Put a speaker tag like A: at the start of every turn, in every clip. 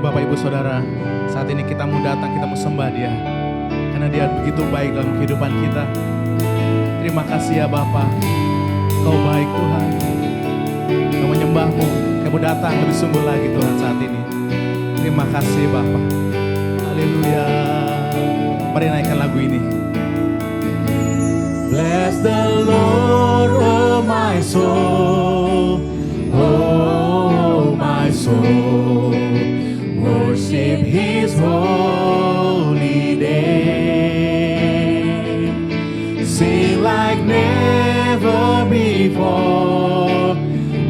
A: Bapak Ibu Saudara, saat ini kita mau datang, kita mau sembah Dia, karena Dia begitu baik dalam kehidupan kita. Terima kasih ya Bapa, Kau baik Tuhan. Kau menyembah-Mu, kami datang lebih sungguh lagi Tuhan saat ini. Terima kasih Bapa. Haleluya. Mari naikkan lagu ini. Bless the Lord, oh my soul, oh my soul, worship His holy name. Sing like never before,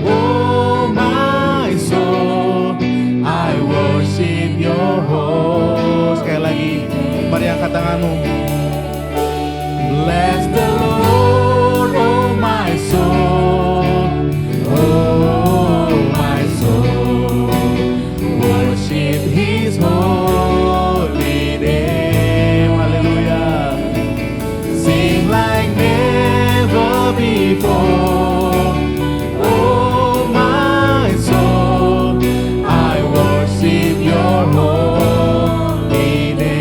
A: oh my soul, I worship your holy. Sekali lagi, mari angkat tanganmu. Bless the Lord, oh my soul, oh my soul, worship His holy name. Hallelujah. Sing like never before, oh my soul, I worship your holy name.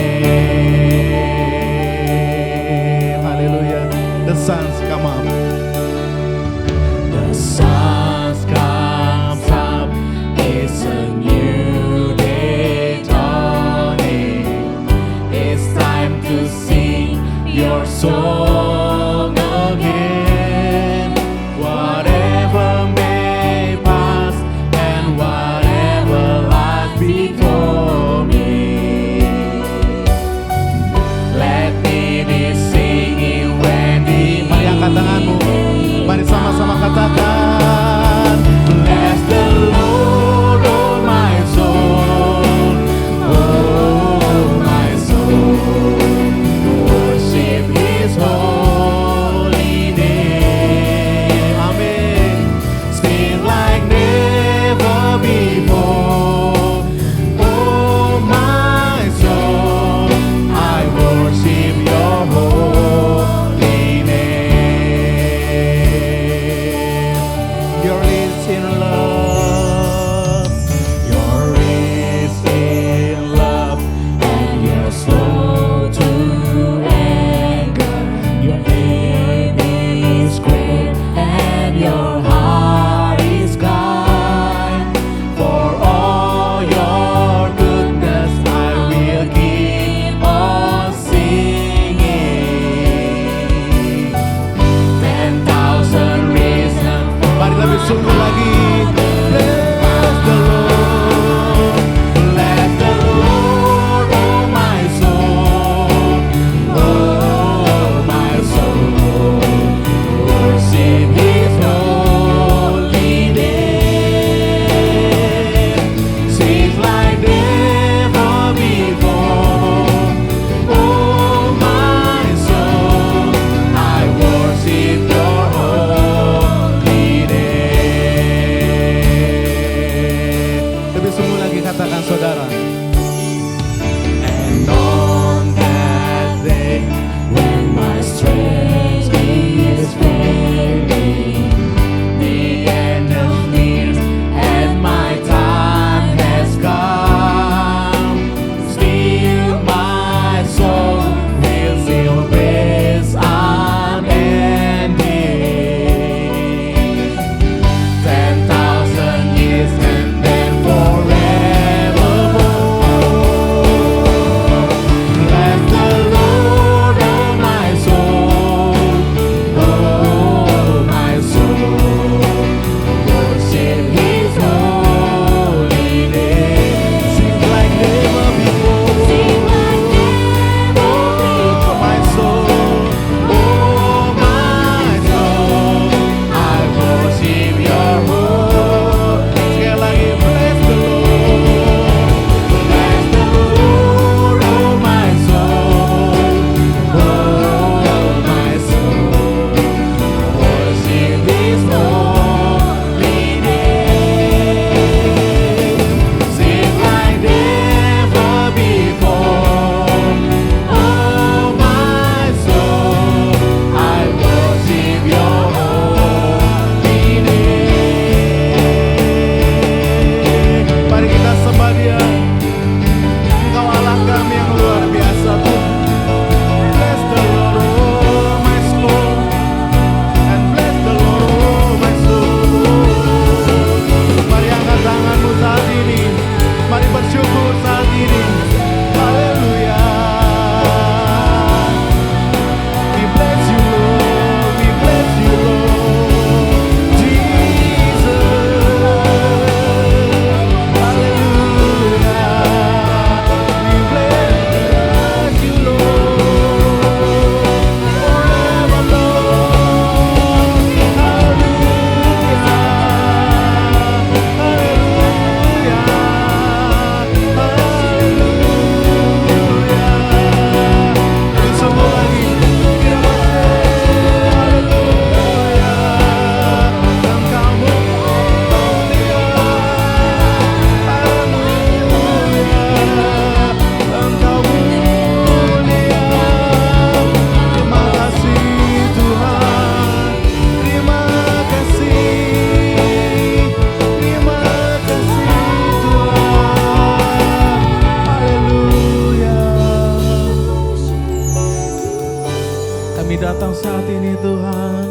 A: datang saat ini Tuhan.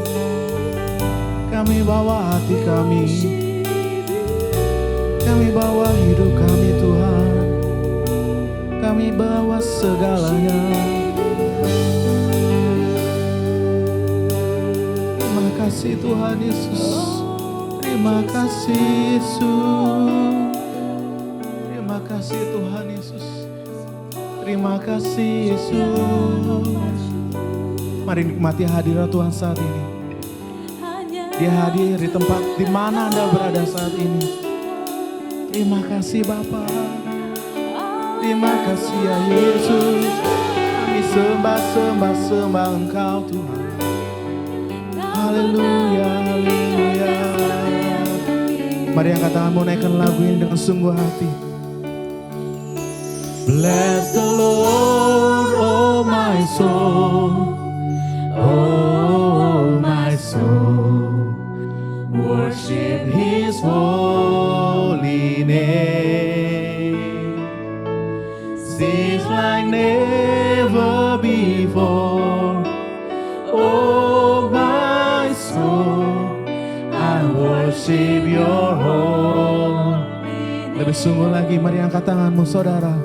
A: Kami bawa hati kami, kami bawa hidup kami Tuhan. Kami bawa segalanya. Terima kasih Tuhan Yesus. Terima kasih Yesus. Terima kasih Tuhan Yesus. Terima kasih Yesus. Mari nikmati hadirat Tuhan saat ini. Dia hadir di tempat di mana Anda berada saat ini. Terima kasih Bapa. Terima kasih ya Yesus. Kami sembah Engkau Tuhan. Haleluya, haleluya. Mari angkat tanganmu, naikkan lagu ini dengan sungguh hati. Bless the Lord, oh my soul, oh my soul. Worship His holy name. Seems like never before. Oh my soul, I worship your holy. Lebih sungguh lagi, mari angkat tanganmu saudara.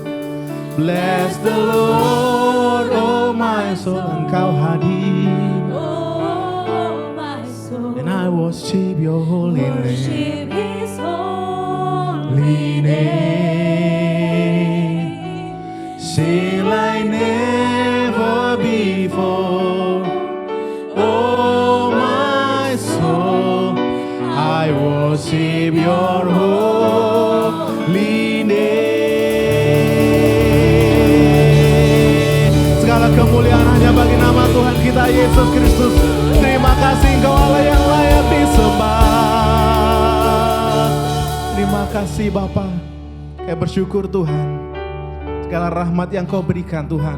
A: Bless the Lord, oh my soul. Engkau hadir,
B: Oh my soul,
A: and I worship your holy name.
B: worship His holy
A: name. Sing like never before. Oh my soul, I worship your holy name. Segala kemuliaan hanya bagi nama Tuhan kita Yesus Kristus. Terima kasih Engkau Allah yang layak disembah. Terima kasih Bapa. Kami bersyukur Tuhan. Segala rahmat yang Kau berikan Tuhan,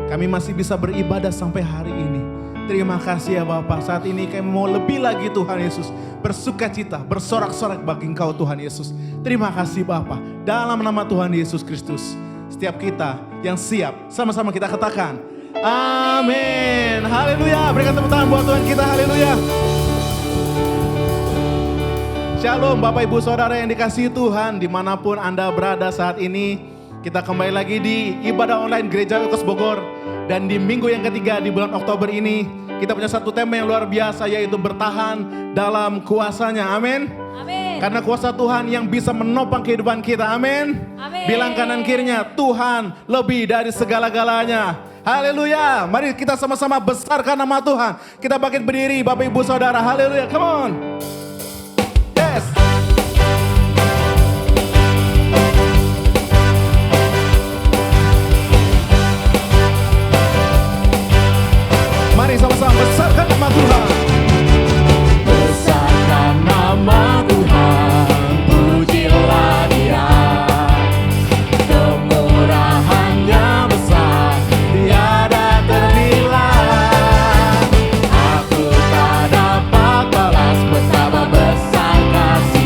A: kami masih bisa beribadah sampai hari ini. Terima kasih ya Bapa. Saat ini kami mau lebih lagi Tuhan Yesus, bersukacita, bersorak-sorak bagi Engkau Tuhan Yesus. Terima kasih Bapa. Dalam nama Tuhan Yesus Kristus, setiap kita yang siap, sama-sama kita katakan amin. Haleluya. Berikan tepuk tangan buat Tuhan kita. Haleluya. Shalom Bapak Ibu Saudara yang dikasihi Tuhan, dimanapun Anda berada saat ini. Kita kembali lagi di ibadah online Gereja Ukos Bogor. Dan di minggu yang ketiga di bulan Oktober ini, kita punya satu tema yang luar biasa, yaitu bertahan dalam kuasanya. Amin.
B: Amin.
A: Karena kuasa Tuhan yang bisa menopang kehidupan kita. Amin.
B: Amin.
A: Bilang kanan kirinya, Tuhan lebih dari segala-galanya. Haleluya. Mari kita sama-sama besarkan nama Tuhan. Kita bangkit berdiri Bapak Ibu Saudara. Haleluya. Come on. Yes. Mari sama-sama besarkan nama Tuhan.
B: Besarkan nama Tuhan, pujilah Dia. Kemurahannya besar,
A: Tiada ternilai.
B: aku tak dapat balas betapa besar kasih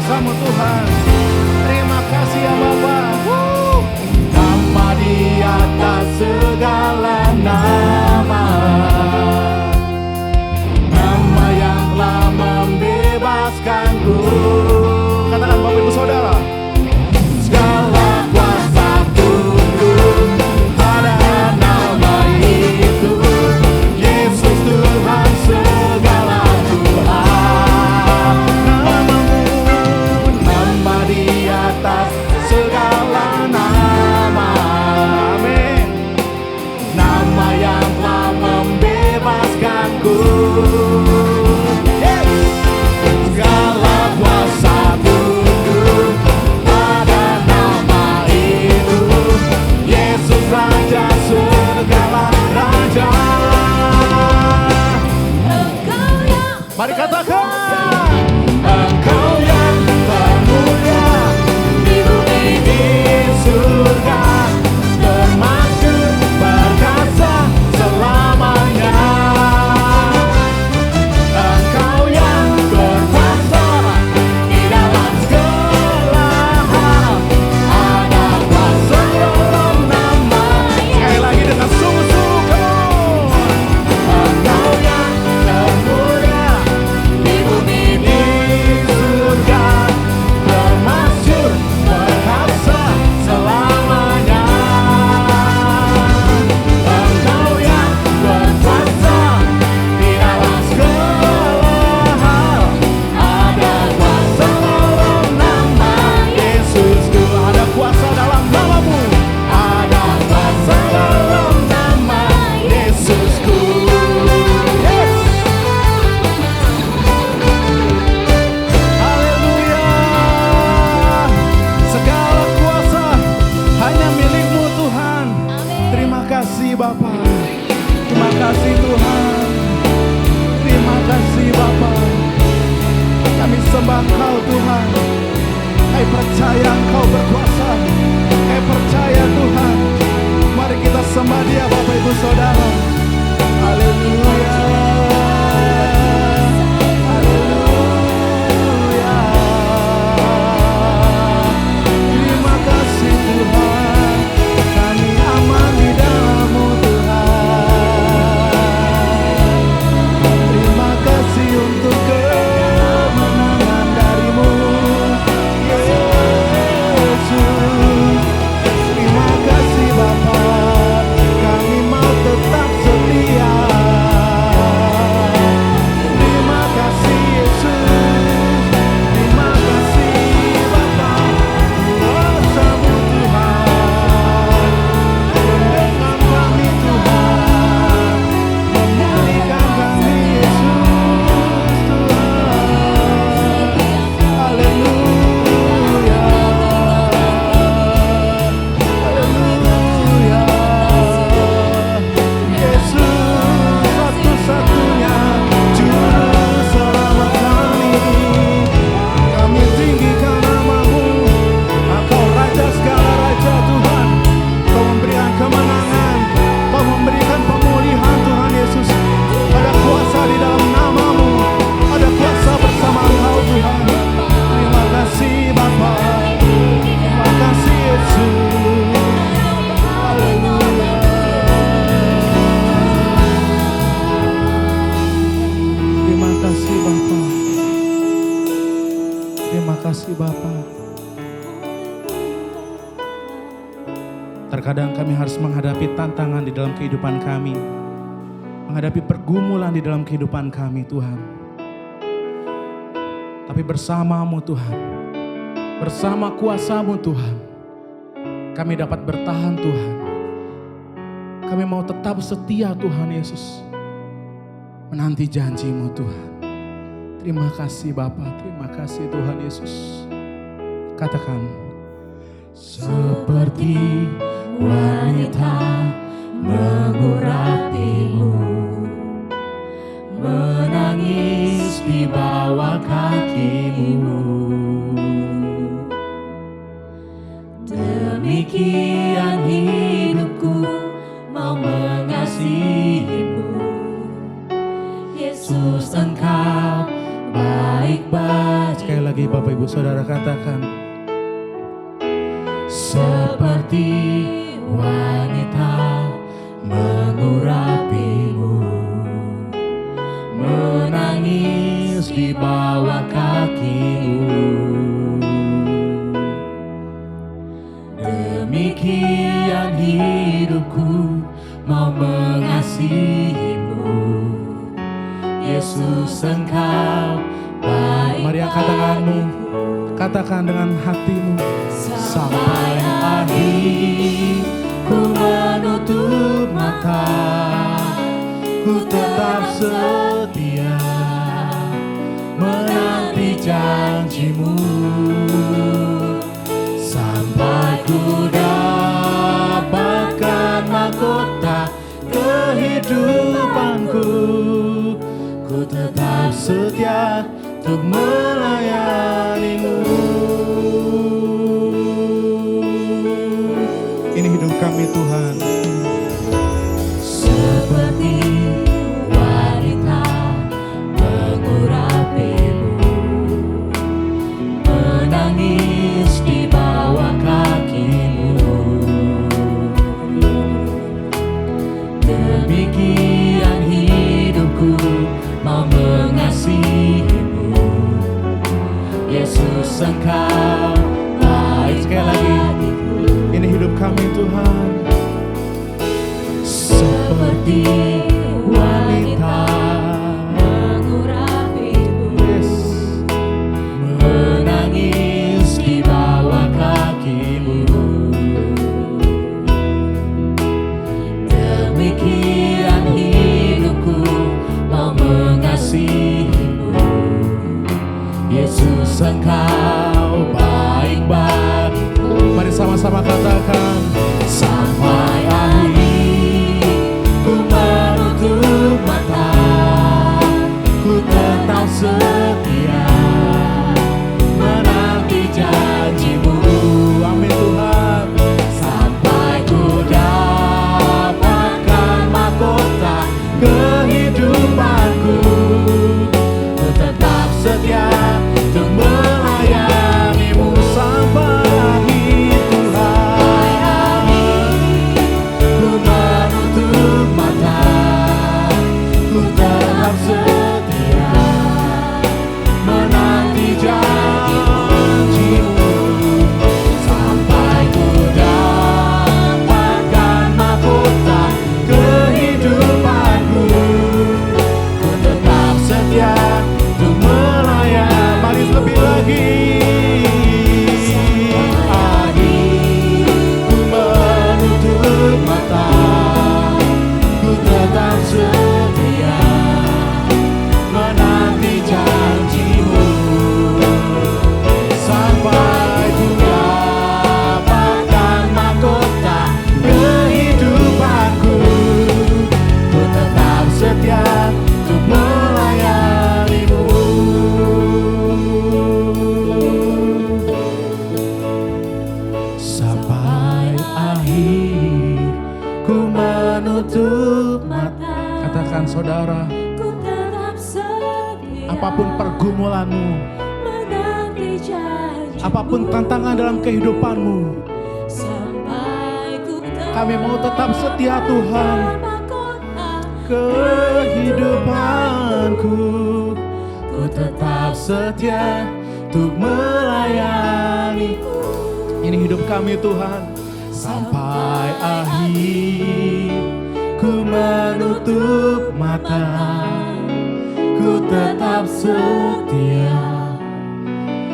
A: kuasa-Mu Tuhan. Terima kasih ya Bapa.
B: Nama di atas segala nama, nama yang telah membebaskanku.
A: Katakan Bapak Ibu Saudara.
B: Segala kuasa tunduk pada nama itu, Yesus Tuhan segala Tuhan.
A: Namamu,
B: Nama di atas segala nama,
A: amin.
B: nama yang telah membebaskanku. Segala kuasa tunduk pada nama itu, Yesus Raja segala raja. Engkau yang
A: Mari katakan.
B: Engkau yang termulia di bumi di surga, termasyhur perkasa selamanya. Engkau yang berkuasa di dalam segala hal, ada kuasa dalam nama.
A: Sekali lagi dengan sungguh-sungguh.
B: Engkau yang termulia di bumi di surga, termasyhur perkasa selamanya. Engkau yang berkuasa di dalam segala hal, ada kuasa dalam nama Yesusku.
A: Ada kuasa dalam namamu.
B: Ada kuasa dalam nama Yesusku. Yes.
A: Haleluya. Segala kuasa hanya milik-Mu Tuhan. Terima kasih Bapa. Terima kasih Tuhan. Terima kasih Bapa. Kami sembah Engkau Tuhan. Kami percaya Engkau berkuasa. Kami percaya Tuhan. Mari kita sembah Dia Bapak Ibu Saudara. Haleluya. Haleluya. Terima kasih Tuhan. Kami aman di dalam-Mu Tuhan. Terima kasih untuk kemenangan dari-Mu Yesus. Terima kasih Bapa. Kami mau tetap setia. Terima kasih Yesus. Terima kasih Bapa. Kuasa-Mu Tuhan. Dengan kami Tuhan. Memulihkan kami Yesus Tuhan. Haleluya. Haleluya. Yesus satu-satunya juru selamat kami. Kami tinggikan nama-Mu. Engkau Raja segala raja Tuhan. Kau memberikan kemenangan. Kau memberikan pemulihan Tuhan Yesus. Ada kuasa di dalam nama-Mu. Ada kuasa bersama Engkau Tuhan. Terima kasih Bapa. Terima kasih Yesus. Haleluya. Terima kasih Bapa. Terima kasih Bapa. Terkadang kami harus menghadapi tantangan di dalam kehidupan kami. Menghadapi pergumulan di dalam kehidupan kami Tuhan. Tapi bersama-Mu Tuhan. Bersama kuasa-Mu Tuhan. Kami dapat bertahan Tuhan. Kami mau tetap setia Tuhan Yesus. Menanti janji-Mu Tuhan. Terima kasih Bapa. Terima kasih Tuhan Yesus. Katakan.
B: Seperti wanita mengurapimu, menangis di bawah kakimu. Demikian hidupku mau mengasihimu, Yesus Engkau baik bagi
A: Sekali lagi Bapak Ibu Saudara katakan,
B: seperti wanita mengurapimu, menangis di bawah kakimu. Demikian hidupku mau mengasihimu, Yesus Engkau baik.
A: Mari angkat tanganmu, katakan dengan hatimu,
B: Sampai akhir ku menutup mata, ku tetap setia menanti janjimu, sampai ku dapatkan mahkota kehidupanku. Ku tetap setia untuk melayanimu.
A: ini hidup kami Tuhan.
B: Seperti wanita mengurapimu, menangis di bawah kakimu. Demikian hidupku mau mengasihimu, Yesus Engkau baik.
A: Sekali lagi, ini hidup kami Tuhan.
B: Seperti wanita mengurapimu,
A: Yes.
B: menangis di bawah kakimu. Demikian hidupku mau mengasihimu, Yesus Engkau baik bagiku.
A: Mari sama-sama katakan,
B: Sampai akhir ku menutup mata, ku tetap setia menanti janjimu.
A: amin Tuhan.
B: Sampai ku dapatkan mahkota kehidupanku, ku tetap setia untuk melayanimu.
A: Sampai akhir Tuhan,
B: Ku menutup mata, ku tetap setia menanti janjimu, sampai ku dapatkan mahkota kehidupanku. Ku tetap setia untuk melayani.
A: mari lebih lagi.
B: Akhir ku menutup mata, ku tetap setia menanti janjimu, sampai ku dapatkan mahkota kehidupanku. Ku tetap setia untuk melayanimu. Sampai akhir ku menutup mata,
A: Katakan saudara,
B: ku tetap setia
A: apapun pergumulanmu,
B: menanti janjimu,
A: apapun tantangan dalam kehidupanmu,
B: sampai ku
A: kami mau tetap setia Tuhan.
B: mahkota
A: Kehidupanku,
B: ku tetap setia untuk melayani.
A: ini hidup kami Tuhan.
B: Sampai akhir ku menutup mata, ku tetap setia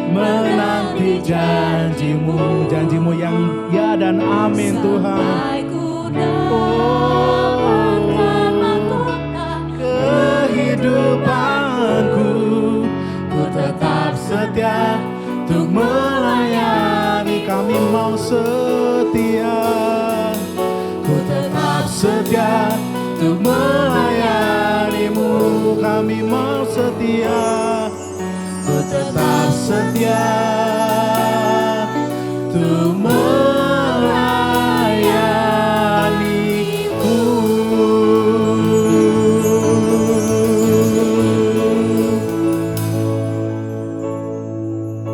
B: menanti janjimu.
A: Janjimu yang ya dan amin Tuhan.
B: Sampai ku dapatkan mahkota
A: Kehidupanku,
B: ku tetap setia untuk melayani.
A: kami mau setia.
B: Ku tetap setia untuk melayanimu.
A: Kami mau setia.
B: Ku tetap setia untuk melayanimu.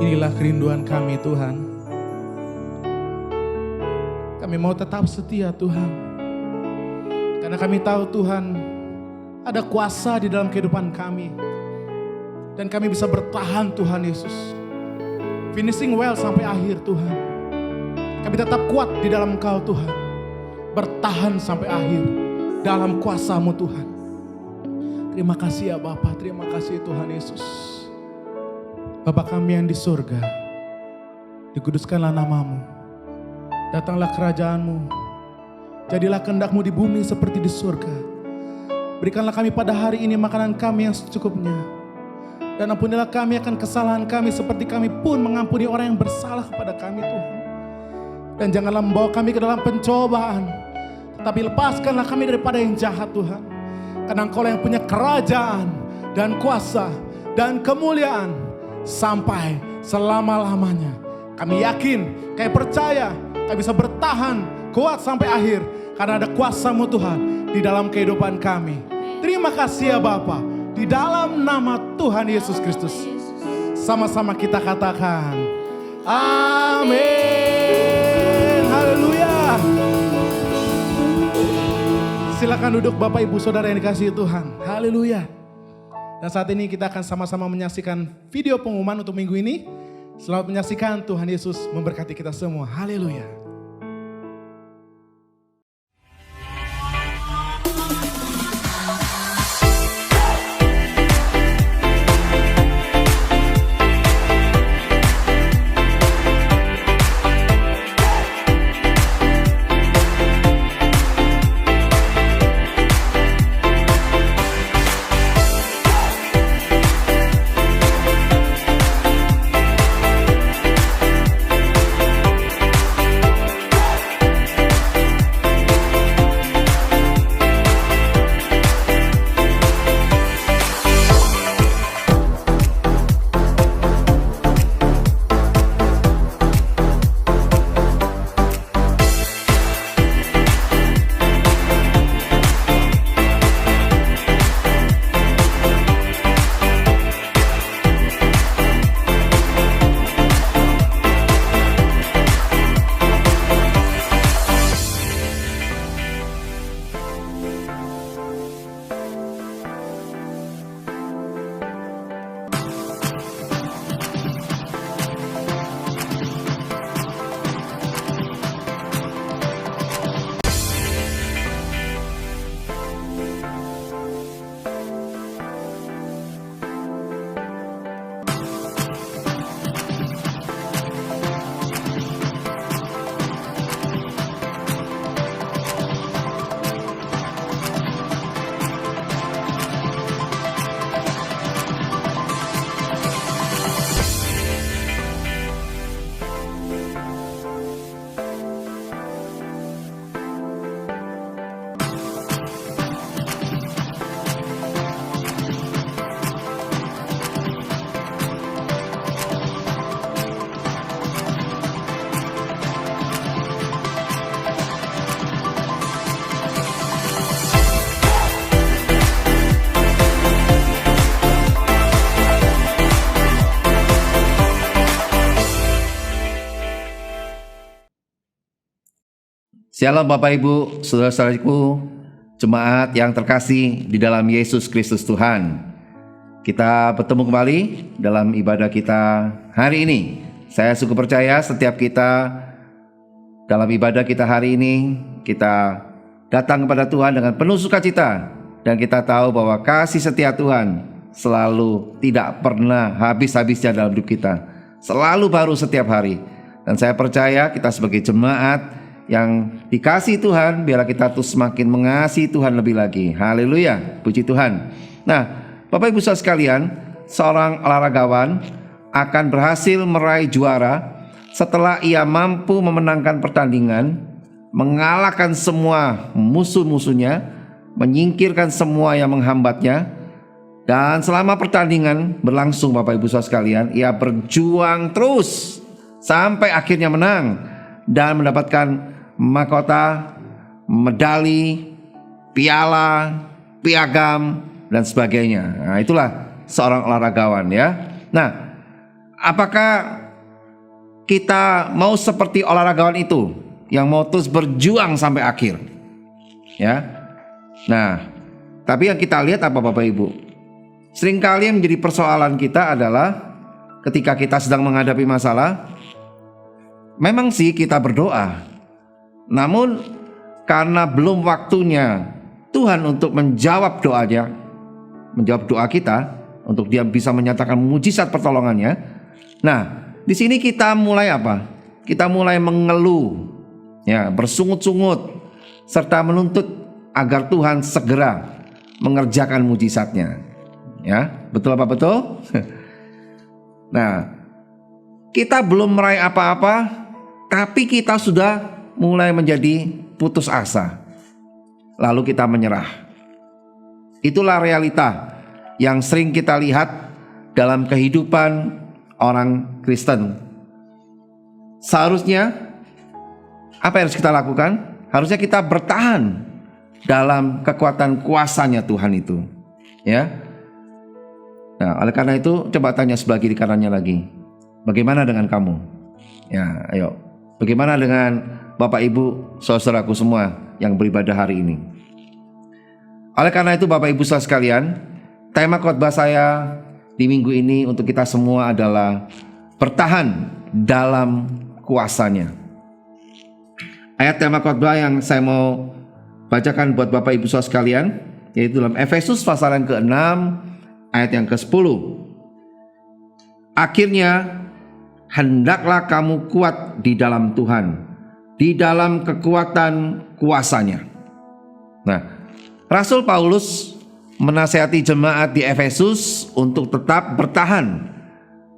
A: Inilah kerinduan kami Tuhan. Kami mau tetap setia Tuhan. Karena kami tahu Tuhan ada kuasa di dalam kehidupan kami. Dan kami bisa bertahan Tuhan Yesus. Finishing well sampai akhir Tuhan. Kami tetap kuat di dalam Engkau Tuhan. Bertahan sampai akhir dalam kuasa-Mu Tuhan. Terima kasih ya Bapa, terima kasih Tuhan Yesus. Bapa kami yang di surga, dikuduskanlah nama-Mu. Datanglah kerajaan-Mu. Jadilah kehendak-Mu di bumi seperti di surga. Berikanlah kami pada hari ini makanan kami yang secukupnya. Dan ampunilah kami akan kesalahan kami seperti kami pun mengampuni orang yang bersalah kepada kami Tuhan. Dan janganlah membawa kami ke dalam pencobaan, tetapi lepaskanlah kami daripada yang jahat Tuhan. Karena Engkau yang punya kerajaan dan kuasa dan kemuliaan sampai selama-lamanya. Kami yakin, kami percaya, kami bisa bertahan kuat sampai akhir. Karena ada kuasa-Mu Tuhan di dalam kehidupan kami. Terima kasih ya Bapa. Di dalam nama Tuhan Yesus Kristus. Sama-sama kita katakan. Amin. Haleluya. Silakan duduk Bapak Ibu Saudara yang dikasihi Tuhan. Haleluya. Dan saat ini kita akan sama-sama menyaksikan video pengumuman untuk minggu ini. Selamat menyaksikan, Tuhan Yesus memberkati kita semua. Haleluya.
C: Shalom Bapak Ibu, saudara-saudariku, jemaat yang terkasih di dalam Yesus Kristus Tuhan. Kita bertemu kembali dalam ibadah kita hari ini. Saya sungguh percaya setiap kita dalam ibadah kita hari ini, kita datang kepada Tuhan dengan penuh sukacita. Dan kita tahu bahwa kasih setia Tuhan selalu tidak pernah habis-habisnya dalam hidup kita. Selalu baru setiap hari. Dan saya percaya kita sebagai jemaat yang dikasih Tuhan, biarlah kita terus semakin mengasihi Tuhan lebih lagi. Haleluya, puji Tuhan. Nah, Bapak Ibu saudara sekalian, seorang olahragawan akan berhasil meraih juara setelah ia mampu memenangkan pertandingan, mengalahkan semua musuh-musuhnya, menyingkirkan semua yang menghambatnya. Dan selama pertandingan berlangsung Bapak Ibu saudara sekalian, ia berjuang terus sampai akhirnya menang dan mendapatkan mahkota, medali, piala, piagam, dan sebagainya. Nah, itulah seorang olahragawan ya. Nah, Apakah kita mau seperti olahragawan itu yang mau terus berjuang sampai akhir? Ya. Nah, tapi yang kita lihat apa Bapak Ibu? Seringkali yang menjadi persoalan kita adalah ketika kita sedang menghadapi masalah, memang sih kita berdoa, namun karena belum waktunya Tuhan untuk menjawab doanya, menjawab doa kita, untuk Dia bisa menyatakan mujizat pertolongannya. Nah, di sini kita mulai apa? Kita mulai mengeluh, ya, bersungut-sungut, serta menuntut agar Tuhan segera mengerjakan mujizatnya. Ya, betul apa betul? Nah, kita belum meraih apa-apa, tapi kita sudah mulai menjadi putus asa. Lalu kita menyerah. Itulah realita yang sering kita lihat dalam kehidupan orang Kristen. Seharusnya apa yang harus kita lakukan? Harusnya kita bertahan dalam kekuatan kuasanya Tuhan itu. Ya. Nah, oleh karena itu coba tanya sebelah kiri kanannya lagi. Bagaimana dengan kamu? Ya, ayo. Bagaimana dengan Bapak Ibu, saudaraku semua yang beribadah hari ini? Oleh karena itu Bapak Ibu saudara sekalian, tema khotbah saya di minggu ini untuk kita semua adalah bertahan dalam kuasanya. Ayat tema khotbah yang saya mau bacakan buat Bapak Ibu saudara sekalian yaitu dalam Efesus pasal yang ke-6 ayat yang ke-10. Akhirnya hendaklah kamu kuat di dalam Tuhan, di dalam kekuatan kuasanya. Nah, Rasul Paulus menasihati jemaat di Efesus untuk tetap bertahan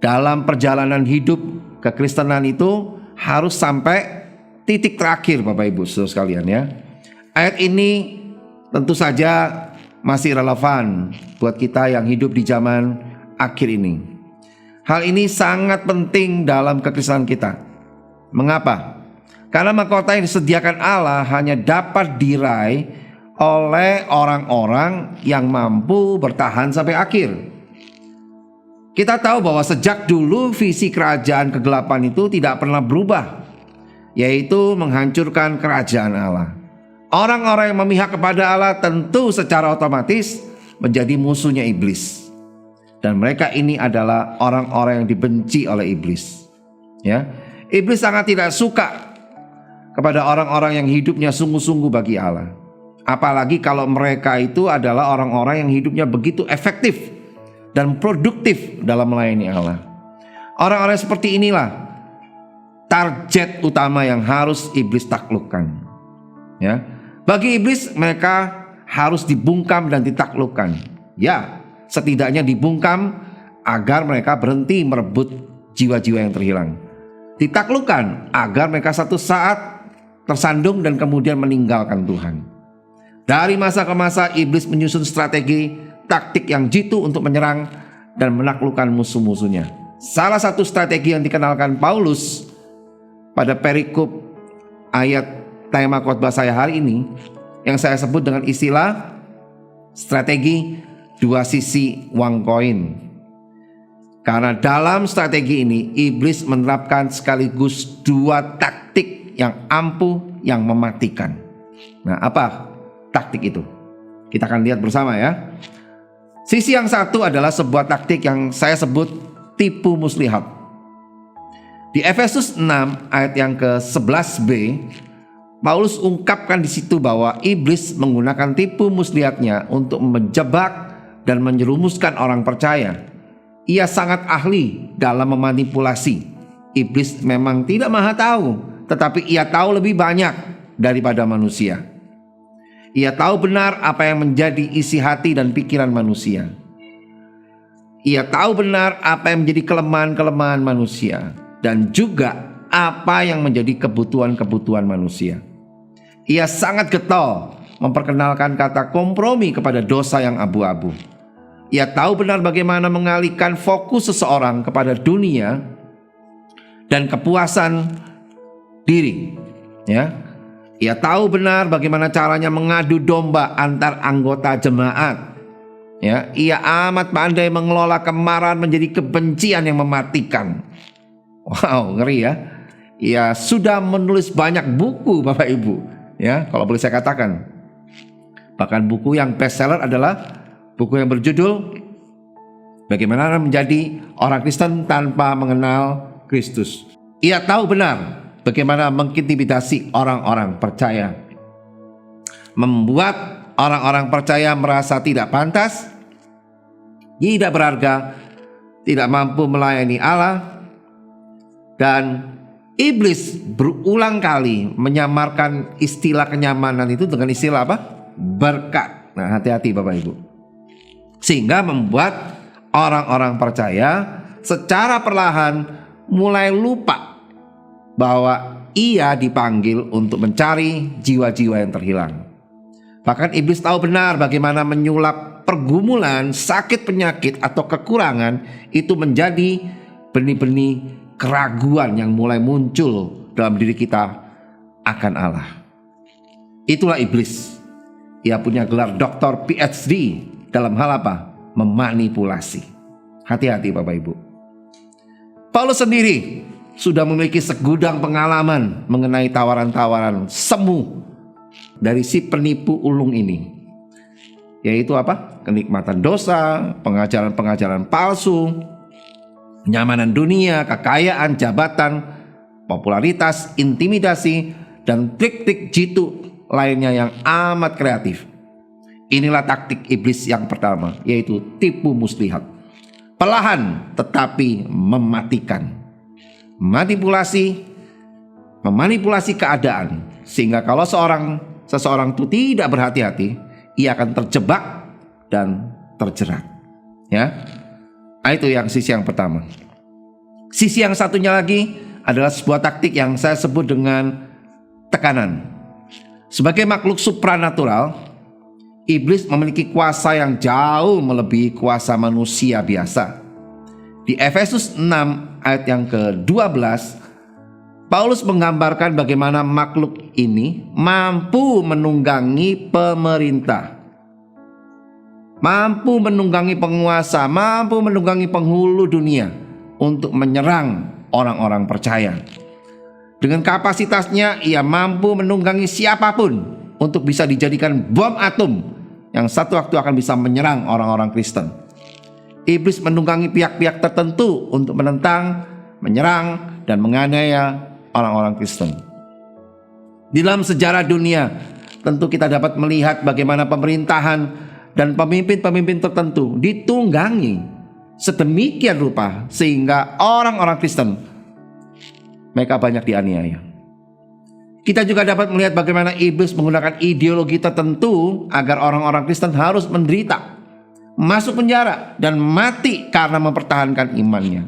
C: dalam perjalanan hidup kekristenan itu harus sampai titik terakhir Bapak Ibu saudara sekalian ya. Ayat ini tentu saja masih relevan buat kita yang hidup di zaman akhir ini. Hal ini sangat penting dalam kekristenan kita. Mengapa? Karena mahkota yang disediakan Allah hanya dapat diraih oleh orang-orang yang mampu bertahan sampai akhir. Kita tahu bahwa sejak dulu visi kerajaan kegelapan itu tidak pernah berubah, yaitu menghancurkan kerajaan Allah. Orang-orang yang memihak kepada Allah tentu secara otomatis menjadi musuhnya iblis. Dan mereka ini adalah orang-orang yang dibenci oleh iblis. Ya, iblis sangat tidak suka kepada orang-orang yang hidupnya sungguh-sungguh bagi Allah. Apalagi kalau mereka itu adalah orang-orang yang hidupnya begitu efektif dan produktif dalam melayani Allah. Orang-orang seperti inilah target utama yang harus iblis taklukkan. Ya, bagi iblis mereka harus dibungkam dan ditaklukkan. Ya, setidaknya dibungkam agar mereka berhenti merebut jiwa-jiwa yang terhilang. Ditaklukkan agar mereka satu saat tersandung dan kemudian meninggalkan Tuhan. Dari masa ke masa iblis menyusun strategi taktik yang jitu untuk menyerang dan menaklukkan musuh-musuhnya. Salah satu strategi yang dikenalkan Paulus pada perikop ayat tema khotbah saya hari ini yang saya sebut dengan istilah strategi dua sisi uang koin. Karena dalam strategi ini iblis menerapkan sekaligus dua taktik yang ampuh yang mematikan. Nah, apa taktik itu? Kita akan lihat bersama ya. Sisi yang satu adalah sebuah taktik yang saya sebut tipu muslihat. Di Efesus 6 ayat yang ke-11b, Paulus ungkapkan di situ bahwa iblis menggunakan tipu muslihatnya untuk menjebak dan menjerumuskan orang percaya. Ia sangat ahli dalam memanipulasi. Iblis memang tidak maha tahu, tetapi ia tahu lebih banyak daripada manusia. Ia tahu benar apa yang menjadi isi hati dan pikiran manusia. Ia tahu benar apa yang menjadi kelemahan-kelemahan manusia dan juga apa yang menjadi kebutuhan-kebutuhan manusia. Ia sangat getol memperkenalkan kata kompromi kepada dosa yang abu-abu. Ia tahu benar bagaimana mengalihkan fokus seseorang kepada dunia dan kepuasan diri. Ya, ia tahu benar bagaimana caranya mengadu domba antar anggota jemaat Ya, ia amat pandai mengelola kemarahan menjadi kebencian yang mematikan. Wow, ngeri ya. Ia sudah menulis banyak buku, Bapak Ibu. Ya, kalau boleh saya katakan. Bahkan buku yang bestseller adalah buku yang berjudul Bagaimana Menjadi Orang Kristen Tanpa Mengenal Kristus. Ia tahu benar bagaimana mengintimidasi orang-orang percaya, membuat orang-orang percaya merasa tidak pantas, tidak berharga, tidak mampu melayani Allah. Dan iblis berulang kali menyamarkan istilah kenyamanan itu dengan istilah apa? Berkat. Nah, hati-hati Bapak Ibu. Sehingga membuat orang-orang percaya secara perlahan mulai lupa bahwa ia dipanggil untuk mencari jiwa-jiwa yang terhilang. Bahkan iblis tahu benar bagaimana menyulap pergumulan, sakit, penyakit, atau kekurangan itu menjadi benih-benih keraguan yang mulai muncul dalam diri kita akan Allah. Itulah iblis. Ia punya gelar Dr. PhD dalam hal apa? Memanipulasi. Hati-hati Bapak Ibu. Paulus sendiri sudah memiliki segudang pengalaman mengenai tawaran-tawaran semu dari si penipu ulung ini, yaitu apa? Kenikmatan dosa, pengajaran-pengajaran palsu, kenyamanan dunia, kekayaan, jabatan, popularitas, intimidasi, dan trik-trik jitu lainnya yang amat kreatif. Inilah taktik iblis yang pertama, yaitu tipu muslihat. Perlahan tetapi mematikan. Memanipulasi keadaan, sehingga kalau seseorang itu tidak berhati-hati, ia akan terjebak dan terjerat. Ya, itu yang sisi yang pertama. Sisi yang satunya lagi adalah sebuah taktik yang saya sebut dengan tekanan. Sebagai makhluk supranatural, iblis memiliki kuasa yang jauh melebihi kuasa manusia biasa. Di Efesus 6 ayat yang ke-12, Paulus menggambarkan bagaimana makhluk ini mampu menunggangi pemerintah, mampu menunggangi penguasa, mampu menunggangi penghulu dunia untuk menyerang orang-orang percaya. Dengan kapasitasnya ia mampu menunggangi siapapun untuk bisa dijadikan bom atom yang satu waktu akan bisa menyerang orang-orang Kristen. Iblis menunggangi pihak-pihak tertentu untuk menentang, menyerang, dan menganiaya orang-orang Kristen. Di dalam sejarah dunia, tentu kita dapat melihat bagaimana pemerintahan dan pemimpin-pemimpin tertentu ditunggangi sedemikian rupa sehingga orang-orang Kristen mereka banyak dianiaya. Kita juga dapat melihat bagaimana iblis menggunakan ideologi tertentu agar orang-orang Kristen harus menderita, masuk penjara, dan mati karena mempertahankan imannya.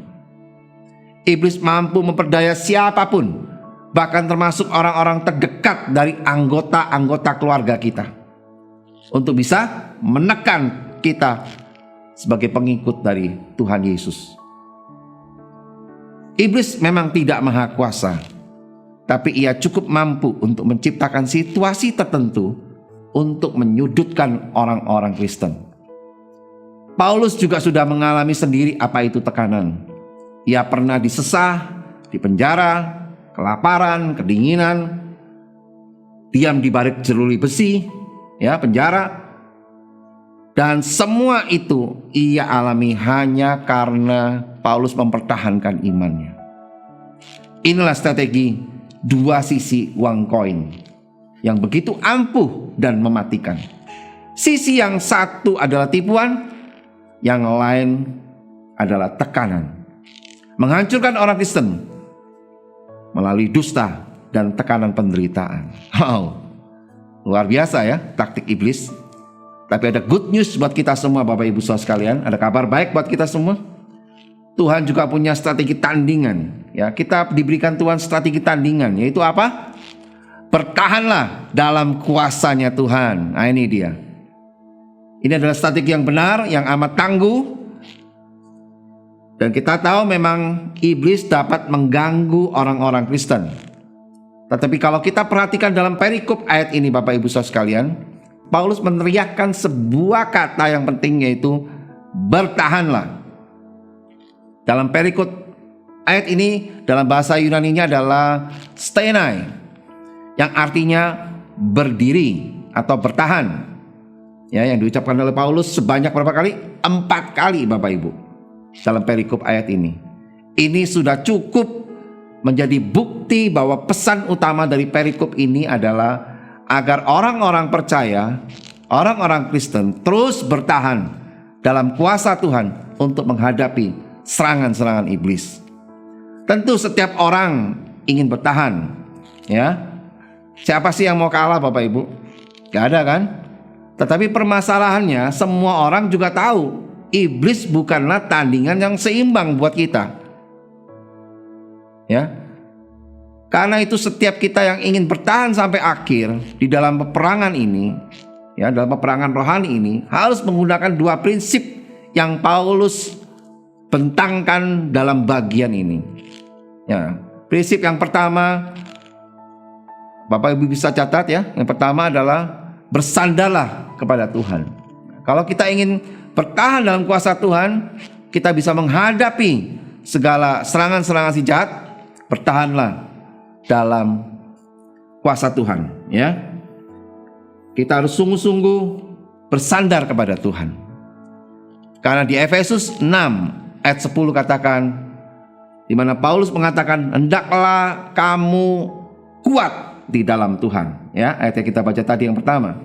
C: Iblis mampu memperdaya siapapun, bahkan termasuk orang-orang terdekat dari anggota-anggota keluarga kita, untuk bisa menekan kita sebagai pengikut dari Tuhan Yesus. Iblis memang tidak maha kuasa, tapi ia cukup mampu untuk menciptakan situasi tertentu untuk menyudutkan orang-orang Kristen. Paulus juga sudah mengalami sendiri apa itu tekanan. Ia pernah disesah, dipenjara, kelaparan, kedinginan, diam di balik jeruji besi, penjara. Dan semua itu ia alami hanya karena Paulus mempertahankan imannya. Inilah strategi dua sisi uang koin yang begitu ampuh dan mematikan. Sisi yang satu adalah tipuan, yang lain adalah tekanan. Menghancurkan orang Kristen melalui dusta dan tekanan penderitaan. Wow, luar biasa ya taktik iblis. Tapi ada good news buat kita semua Bapak Ibu Saudara sekalian. Ada kabar baik buat kita semua. Tuhan juga punya strategi tandingan. Ya, kita diberikan Tuhan strategi tandingan, yaitu apa? Bertahanlah dalam kuasanya Tuhan. Nah, ini dia. Ini adalah strategi yang benar, yang amat tangguh. Dan kita tahu memang iblis dapat mengganggu orang-orang Kristen. Tetapi kalau kita perhatikan dalam perikop ayat ini Bapak Ibu Saudara sekalian, Paulus meneriakkan sebuah kata yang penting, yaitu bertahanlah. Dalam perikop ayat ini dalam bahasa Yunaninya adalah stenai, yang artinya berdiri atau bertahan. Ya, yang diucapkan oleh Paulus sebanyak berapa kali? 4 kali, Bapak Ibu, dalam perikop ayat ini. Ini sudah cukup menjadi bukti bahwa pesan utama dari perikop ini adalah agar orang-orang percaya, orang-orang Kristen terus bertahan dalam kuasa Tuhan untuk menghadapi serangan-serangan iblis. Tentu setiap orang ingin bertahan, ya. Siapa sih yang mau kalah, Bapak Ibu? Gak ada kan? Tetapi permasalahannya, semua orang juga tahu iblis bukanlah tandingan yang seimbang buat kita. Ya. Karena itu setiap kita yang ingin bertahan sampai akhir di dalam peperangan ini, ya, dalam peperangan rohani ini, harus menggunakan 2 prinsip yang Paulus bentangkan dalam bagian ini. Ya, prinsip yang pertama, Bapak Ibu bisa catat ya. Yang pertama adalah bersandarlah kepada Tuhan. Kalau kita ingin bertahan dalam kuasa Tuhan, kita bisa menghadapi segala serangan-serangan si jahat. Bertahanlah dalam kuasa Tuhan, ya. Kita harus sungguh-sungguh bersandar kepada Tuhan. Karena di Efesus 6 ayat 10 katakan, di mana Paulus mengatakan, hendaklah kamu kuat di dalam Tuhan. Ya, ayat yang kita baca tadi yang pertama,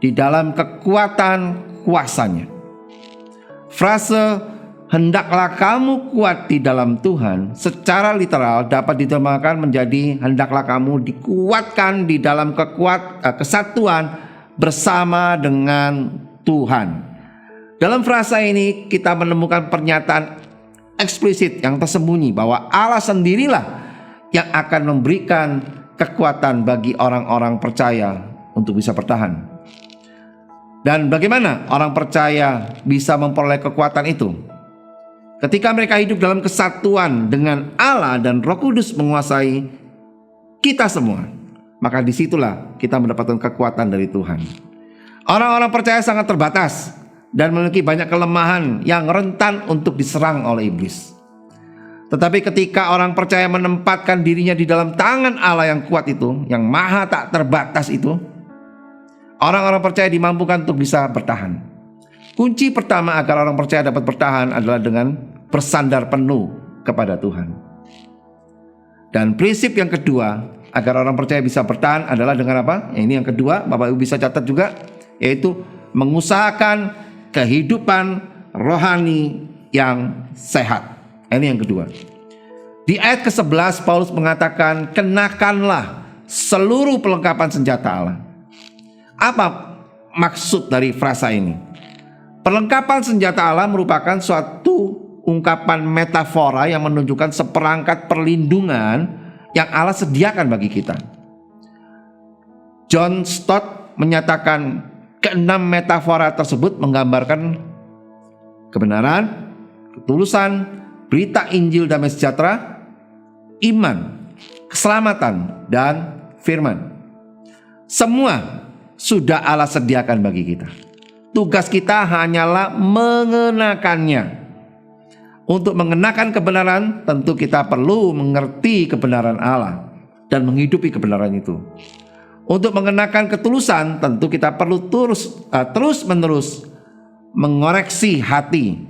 C: di dalam kekuatan kuasanya. Frase hendaklah kamu kuat di dalam Tuhan secara literal dapat diterjemahkan menjadi hendaklah kamu dikuatkan di dalam kesatuan bersama dengan Tuhan. Dalam frasa ini kita menemukan pernyataan eksplisit yang tersembunyi bahwa Allah sendirilah yang akan memberikan kekuatan bagi orang-orang percaya untuk bisa bertahan. Dan bagaimana orang percaya bisa memperoleh kekuatan itu? Ketika mereka hidup dalam kesatuan dengan Allah dan Roh Kudus menguasai kita semua, maka disitulah kita mendapatkan kekuatan dari Tuhan. Orang-orang percaya sangat terbatas dan memiliki banyak kelemahan yang rentan untuk diserang oleh iblis. Tetapi ketika orang percaya menempatkan dirinya di dalam tangan Allah yang kuat itu, yang maha tak terbatas itu, orang-orang percaya dimampukan untuk bisa bertahan. Kunci pertama agar orang percaya dapat bertahan adalah dengan bersandar penuh kepada Tuhan. Dan prinsip yang kedua agar orang percaya bisa bertahan adalah dengan apa? Ini yang kedua, Bapak Ibu bisa catat juga, yaitu mengusahakan kehidupan rohani yang sehat. Ini yang kedua. Di ayat ke-11 Paulus mengatakan, kenakanlah seluruh perlengkapan senjata Allah. Apa maksud dari frasa ini? Perlengkapan senjata Allah merupakan suatu ungkapan metafora yang menunjukkan seperangkat perlindungan yang Allah sediakan bagi kita. John Stott menyatakan keenam metafora tersebut menggambarkan kebenaran, ketulusan, berita Injil damai sejahtera, iman, keselamatan, dan firman. Semua sudah Allah sediakan bagi kita. Tugas kita hanyalah mengenakannya. Untuk mengenakan kebenaran, tentu kita perlu mengerti kebenaran Allah dan menghidupi kebenaran itu. Untuk mengenakan ketulusan, tentu kita perlu terus-menerus mengoreksi hati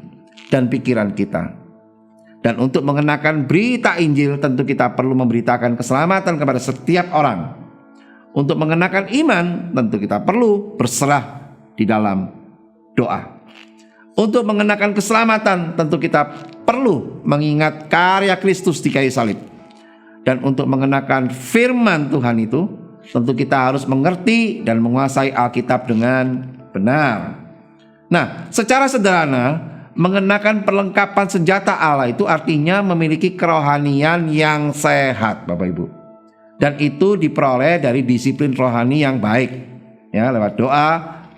C: dan pikiran kita. Dan untuk mengenakan berita Injil, tentu kita perlu memberitakan keselamatan kepada setiap orang. Untuk mengenakan iman, tentu kita perlu berserah di dalam doa. Untuk mengenakan keselamatan, tentu kita perlu mengingat karya Kristus di kayu salib. Dan untuk mengenakan firman Tuhan itu, tentu kita harus mengerti dan menguasai Alkitab dengan benar. Nah, secara sederhana, mengenakan perlengkapan senjata Allah itu artinya memiliki kerohanian yang sehat, Bapak Ibu. Dan itu diperoleh dari disiplin rohani yang baik, ya, lewat doa,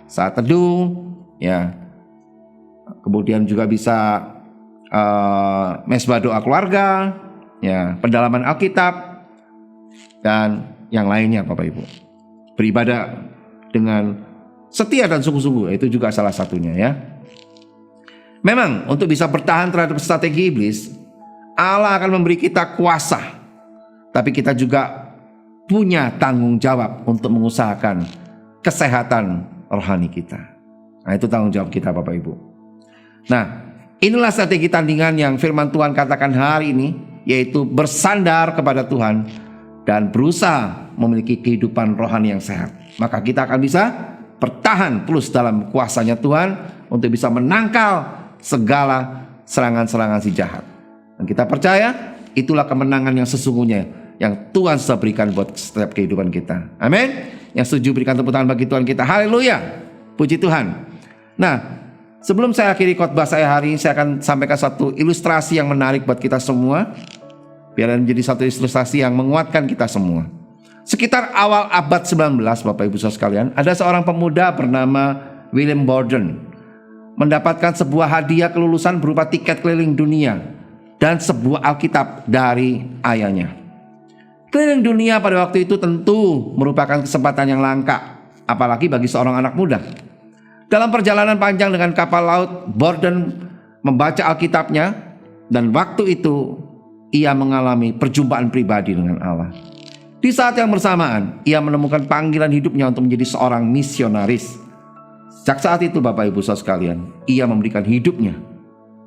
C: saat teduh, ya. Kemudian juga bisa mesbah doa keluarga, ya, pendalaman Alkitab, dan yang lainnya, Bapak Ibu. Beribadah dengan setia dan sungguh-sungguh, itu juga salah satunya ya. Memang untuk bisa bertahan terhadap strategi iblis, Allah akan memberi kita kuasa. Tapi kita juga punya tanggung jawab untuk mengusahakan kesehatan rohani kita. Nah, itu tanggung jawab kita Bapak Ibu. Nah, inilah strategi tandingan yang firman Tuhan katakan hari ini, yaitu bersandar kepada Tuhan dan berusaha memiliki kehidupan rohani yang sehat. Maka kita akan bisa bertahan terus dalam kuasanya Tuhan untuk bisa menangkal segala serangan-serangan si jahat. Dan kita percaya itulah kemenangan yang sesungguhnya yang Tuhan sudah berikan buat setiap kehidupan kita. Amin. Yang setuju berikan tepuk tangan bagi Tuhan kita. Haleluya. Puji Tuhan. Nah, sebelum saya akhiri khotbah saya hari ini, saya akan sampaikan satu ilustrasi yang menarik buat kita semua. Biar menjadi satu ilustrasi yang menguatkan kita semua. Sekitar awal abad 19, Bapak Ibu Saudara sekalian, ada seorang pemuda bernama William Borden mendapatkan sebuah hadiah kelulusan berupa tiket keliling dunia dan sebuah Alkitab dari ayahnya. Keliling dunia pada waktu itu tentu merupakan kesempatan yang langka, apalagi bagi seorang anak muda. Dalam perjalanan panjang dengan kapal laut, Borden membaca Alkitabnya, dan waktu itu ia mengalami perjumpaan pribadi dengan Allah. Di saat yang bersamaan, ia menemukan panggilan hidupnya untuk menjadi seorang misionaris. Sejak saat itu Bapak Ibu Saudara sekalian, ia memberikan hidupnya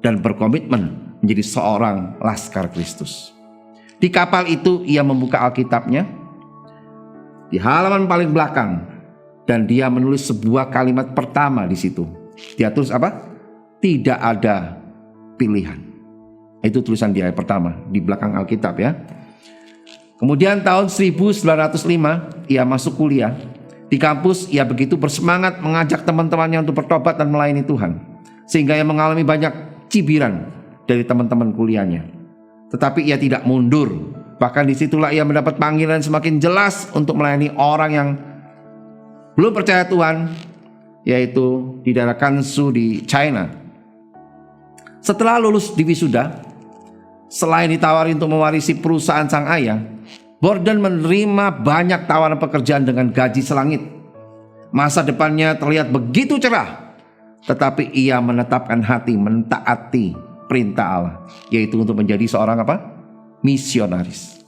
C: dan berkomitmen menjadi seorang laskar Kristus. Di kapal itu ia membuka Alkitabnya di halaman paling belakang, dan dia menulis sebuah kalimat pertama di situ. Dia tulis apa? Tidak ada pilihan. Itu tulisan dia pertama di belakang Alkitab ya. Kemudian tahun 1905 ia masuk kuliah. Di kampus ia begitu bersemangat mengajak teman-temannya untuk bertobat dan melayani Tuhan, sehingga ia mengalami banyak cibiran dari teman-teman kuliahnya. Tetapi ia tidak mundur. Bahkan disitulah ia mendapat panggilan semakin jelas untuk melayani orang yang belum percaya Tuhan, yaitu di daerah Kansu di China. Setelah lulus di wisuda, selain ditawari untuk mewarisi perusahaan sang ayah, Borden menerima banyak tawaran pekerjaan dengan gaji selangit. Masa depannya terlihat begitu cerah, tetapi ia menetapkan hati mentaati perintah Allah, yaitu untuk menjadi seorang apa? Misionaris.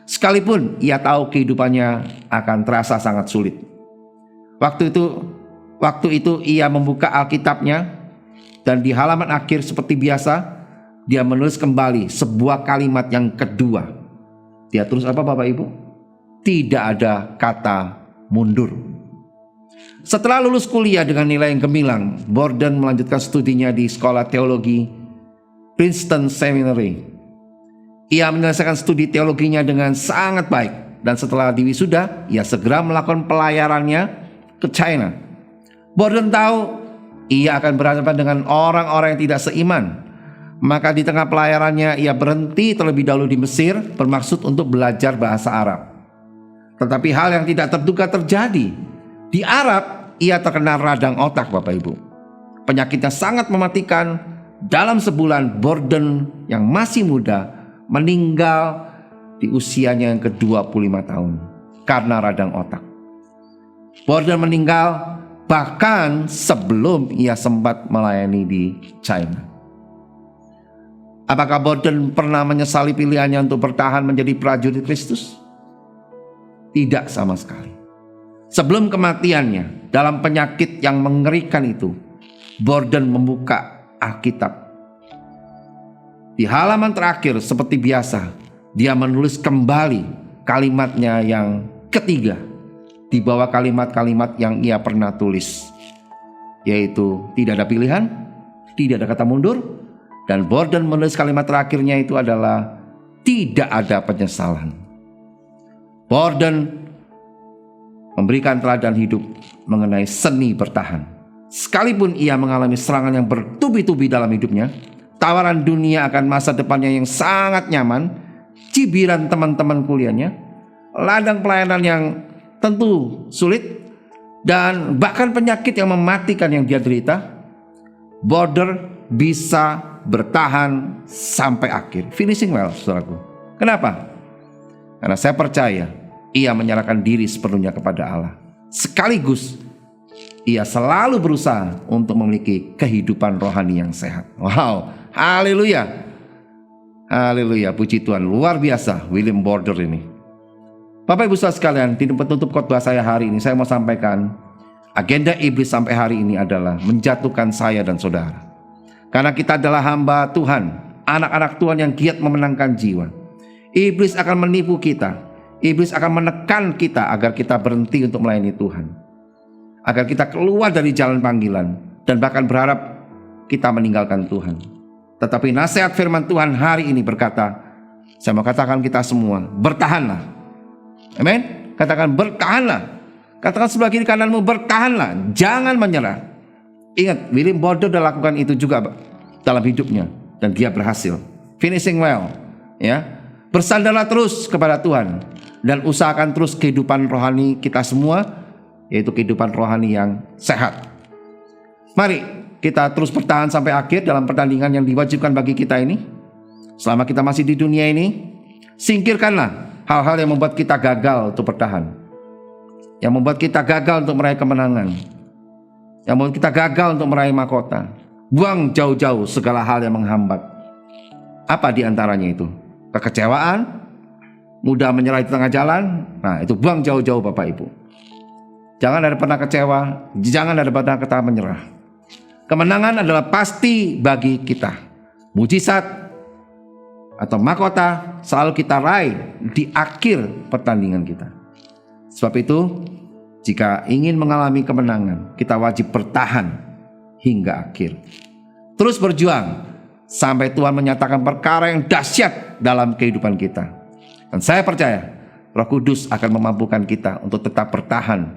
C: Sekalipun ia tahu kehidupannya akan terasa sangat sulit. Waktu itu ia membuka Alkitabnya, dan di halaman akhir seperti biasa dia menulis kembali sebuah kalimat yang kedua. Dia tulis apa Bapak Ibu? Tidak ada kata mundur. Setelah lulus kuliah dengan nilai yang gemilang, Borden melanjutkan studinya di sekolah teologi Princeton Seminary. Ia menyelesaikan studi teologinya dengan sangat baik, dan setelah diwisuda, ia segera melakukan pelayarannya ke China. Borden tahu ia akan berhadapan dengan orang-orang yang tidak seiman. Maka di tengah pelayarannya ia berhenti terlebih dahulu di Mesir, bermaksud untuk belajar bahasa Arab. Tetapi hal yang tidak terduga terjadi. Di Arab ia terkena radang otak Bapak Ibu. Penyakitnya sangat mematikan. Dalam sebulan Borden yang masih muda meninggal di usianya yang ke-25 tahun karena radang otak. Borden meninggal bahkan sebelum ia sempat melayani di China. Apakah Borden pernah menyesali pilihannya untuk bertahan menjadi prajurit Kristus? Tidak sama sekali. Sebelum kematiannya, dalam penyakit yang mengerikan itu, Borden membuka Alkitab. Di halaman terakhir seperti biasa, dia menulis kembali kalimatnya yang ketiga di bawah kalimat-kalimat yang ia pernah tulis, yaitu tidak ada pilihan, tidak ada kata mundur. Dan Borden menulis kalimat terakhirnya itu adalah tidak ada penyesalan. Borden memberikan teladan hidup mengenai seni bertahan. Sekalipun ia mengalami serangan yang bertubi-tubi dalam hidupnya, tawaran dunia akan masa depannya yang sangat nyaman, cibiran teman-teman kuliahnya, ladang pelayanan yang tentu sulit, dan bahkan penyakit yang mematikan yang dia derita, Borden bisa bertahan sampai akhir. Finishing well, saudaraku. Kenapa? Karena saya percaya ia menyerahkan diri sepenuhnya kepada Allah. Sekaligus ia selalu berusaha untuk memiliki kehidupan rohani yang sehat. Wow, haleluya. Haleluya, puji Tuhan, luar biasa William Border ini. Bapak Ibu Saudara sekalian, di penutup khotbah saya hari ini, saya mau sampaikan agenda iblis sampai hari ini adalah menjatuhkan saya dan saudara. Karena kita adalah hamba Tuhan, anak-anak Tuhan yang giat memenangkan jiwa. Iblis akan menipu kita. Iblis akan menekan kita agar kita berhenti untuk melayani Tuhan, agar kita keluar dari jalan panggilan, dan bahkan berharap kita meninggalkan Tuhan. Tetapi nasihat firman Tuhan hari ini berkata, saya mau katakan kita semua, bertahanlah. Amin. Katakan bertahanlah. Katakan sebelah kiri kananmu, bertahanlah, jangan menyerah. Ingat, William Border sudah lakukan itu juga dalam hidupnya, dan dia berhasil. Finishing well, ya. Bersandarlah terus kepada Tuhan, dan usahakan terus kehidupan rohani kita semua, yaitu kehidupan rohani yang sehat. Mari kita terus bertahan sampai akhir dalam pertandingan yang diwajibkan bagi kita ini. Selama kita masih di dunia ini, singkirkanlah hal-hal yang membuat kita gagal untuk bertahan, yang membuat kita gagal untuk meraih kemenangan, yang membuat kita gagal untuk meraih mahkota. Buang jauh-jauh segala hal yang menghambat. Apa di antaranya itu? Kekecewaan, mudah menyerah di tengah jalan. Nah, itu buang jauh-jauh Bapak Ibu. Jangan ada pernah kecewa, jangan ada pernah kata menyerah. Kemenangan adalah pasti bagi kita. Mujizat atau mahkota selalu kita raih di akhir pertandingan kita. Sebab itu, jika ingin mengalami kemenangan, kita wajib bertahan hingga akhir. Terus berjuang sampai Tuhan menyatakan perkara yang dahsyat dalam kehidupan kita. Dan saya percaya Roh Kudus akan memampukan kita untuk tetap bertahan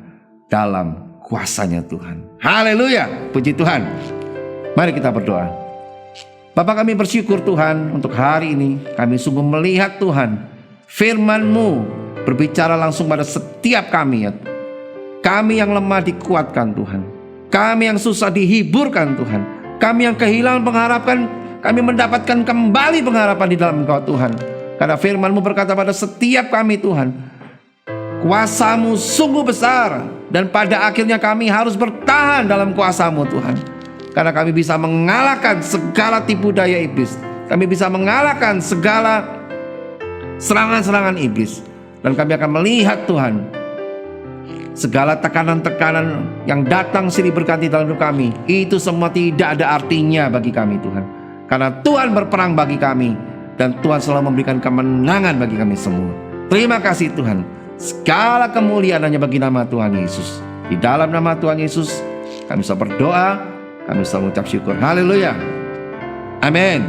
C: dalam kuasanya Tuhan. Haleluya, puji Tuhan. Mari kita berdoa. Bapa, kami bersyukur Tuhan untuk hari ini. Kami sungguh melihat Tuhan, firman-Mu berbicara langsung pada setiap kami, ya. Kami yang lemah dikuatkan Tuhan, kami yang susah dihiburkan Tuhan, kami yang kehilangan pengharapan, kami mendapatkan kembali pengharapan di dalam Engkau Tuhan. Karena firman-Mu berkata pada setiap kami Tuhan, kuasa-Mu sungguh besar, dan pada akhirnya kami harus bertahan dalam kuasa-Mu Tuhan. Karena kami bisa mengalahkan segala tipu daya iblis, kami bisa mengalahkan segala serangan-serangan iblis. Dan kami akan melihat Tuhan, segala tekanan-tekanan yang datang silih berganti dalam hidup kami, itu semua tidak ada artinya bagi kami Tuhan. Karena Tuhan berperang bagi kami, dan Tuhan selalu memberikan kemenangan bagi kami semua. Terima kasih Tuhan. Segala kemuliaan hanya bagi nama Tuhan Yesus. Di dalam nama Tuhan Yesus kami bisa berdoa, kami bisa mengucap syukur. Haleluya. Amin.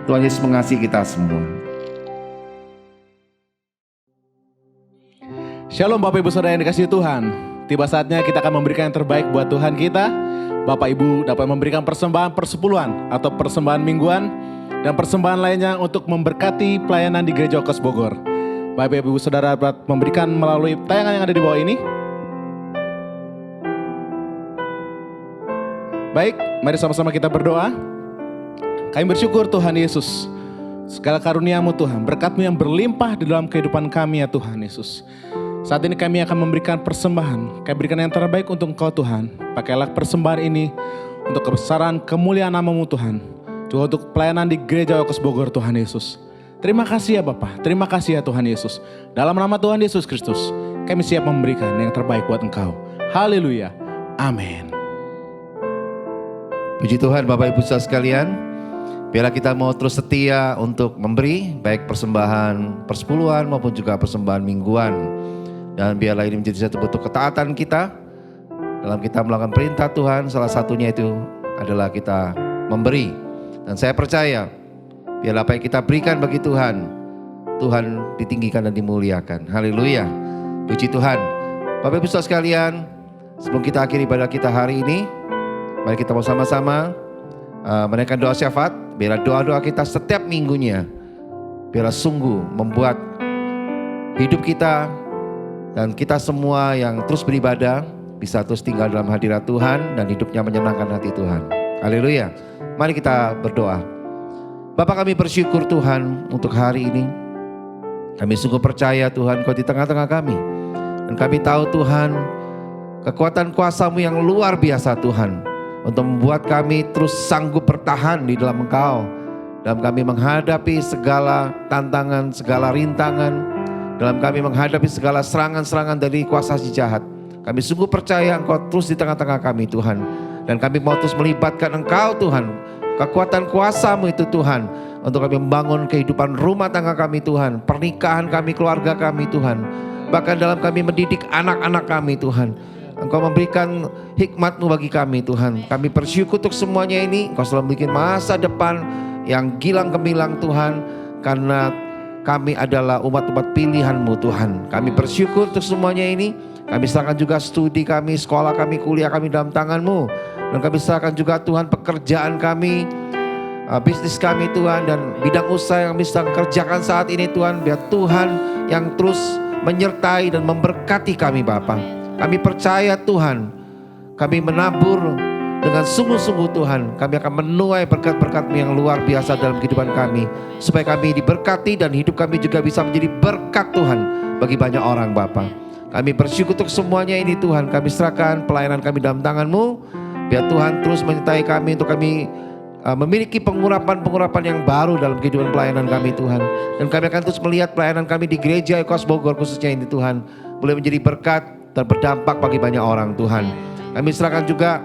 C: Tuhan Yesus mengasihi kita semua.
A: Shalom Bapak Ibu Saudara yang dikasihi Tuhan. Tiba saatnya kita akan memberikan yang terbaik buat Tuhan kita. Bapak Ibu dapat memberikan persembahan persepuluhan atau persembahan mingguan dan persembahan lainnya untuk memberkati pelayanan di Gereja Oikos Bogor. Bapak Ibu Saudara dapat memberikan melalui tayangan yang ada di bawah ini. Baik, mari sama-sama kita berdoa. Kami bersyukur Tuhan Yesus, segala karunia-Mu Tuhan, berkat-Mu yang berlimpah di dalam kehidupan kami ya Tuhan Yesus. Saat ini kami akan memberikan persembahan, kami berikan yang terbaik untuk Engkau Tuhan. Pakailah persembahan ini untuk kebesaran kemuliaan nama-Mu Tuhan, juga untuk pelayanan di Gereja Oikos Bogor Tuhan Yesus. Terima kasih ya Bapa, terima kasih ya Tuhan Yesus. Dalam nama Tuhan Yesus Kristus, kami siap memberikan yang terbaik buat Engkau. Haleluya, amin.
C: Puji Tuhan Bapak Ibu Saudara sekalian. Biarlah kita mau terus setia untuk memberi, baik persembahan persepuluhan maupun juga persembahan mingguan. Dan biarlah ini menjadi satu bentuk ketaatan kita dalam kita melakukan perintah Tuhan. Salah satunya itu adalah kita memberi. Dan saya percaya, biarlah apa yang kita berikan bagi Tuhan, Tuhan ditinggikan dan dimuliakan. Haleluya, puji Tuhan. Bapak Ibu Saudara sekalian, sebelum kita akhiri ibadah kita hari ini, mari kita mau sama-sama menaikkan doa syafaat. Biarlah doa-doa kita setiap minggunya, biarlah sungguh membuat hidup kita dan kita semua yang terus beribadah bisa terus tinggal dalam hadirat Tuhan dan hidupnya menyenangkan hati Tuhan. Haleluya. Mari kita berdoa. Bapa, kami bersyukur Tuhan untuk hari ini. Kami sungguh percaya Tuhan Kau di tengah-tengah kami. Dan kami tahu Tuhan, kekuatan kuasa-Mu yang luar biasa Tuhan, untuk membuat kami terus sanggup bertahan di dalam Engkau, dalam kami menghadapi segala tantangan, segala rintangan, dalam kami menghadapi segala serangan-serangan dari kuasa si jahat. Kami sungguh percaya Engkau terus di tengah-tengah kami Tuhan, dan kami mau terus melibatkan Engkau Tuhan, kekuatan kuasa-Mu itu Tuhan, untuk kami membangun kehidupan rumah tangga kami Tuhan, pernikahan kami, keluarga kami Tuhan, bahkan dalam kami mendidik anak-anak kami Tuhan. Engkau memberikan hikmat-Mu bagi kami Tuhan. Kami bersyukur untuk semuanya ini. Engkau selalu bikin masa depan yang gilang gemilang Tuhan, karena kami adalah umat-umat pilihan-Mu Tuhan. Kami bersyukur untuk semuanya ini. Kami serahkan juga studi kami, sekolah kami, kuliah kami dalam tangan-Mu. Dan kami serahkan juga Tuhan pekerjaan kami, bisnis kami Tuhan, dan bidang usaha yang bisa kerjakan saat ini Tuhan. Biar Tuhan yang terus menyertai dan memberkati kami Bapa. Kami percaya Tuhan, kami menabur dengan sungguh-sungguh Tuhan. Kami akan menuai berkat-berkat-Mu yang luar biasa dalam kehidupan kami, supaya kami diberkati dan hidup kami juga bisa menjadi berkat Tuhan bagi banyak orang Bapa. Kami bersyukur untuk semuanya ini Tuhan. Kami serahkan pelayanan kami dalam tangan-Mu. Biar Tuhan terus menyertai kami untuk kami memiliki pengurapan-pengurapan yang baru dalam kehidupan pelayanan kami Tuhan. Dan kami akan terus melihat pelayanan kami di gereja Ekos Bogor khususnya ini Tuhan, boleh menjadi berkat dan berdampak bagi banyak orang Tuhan. Kami serahkan juga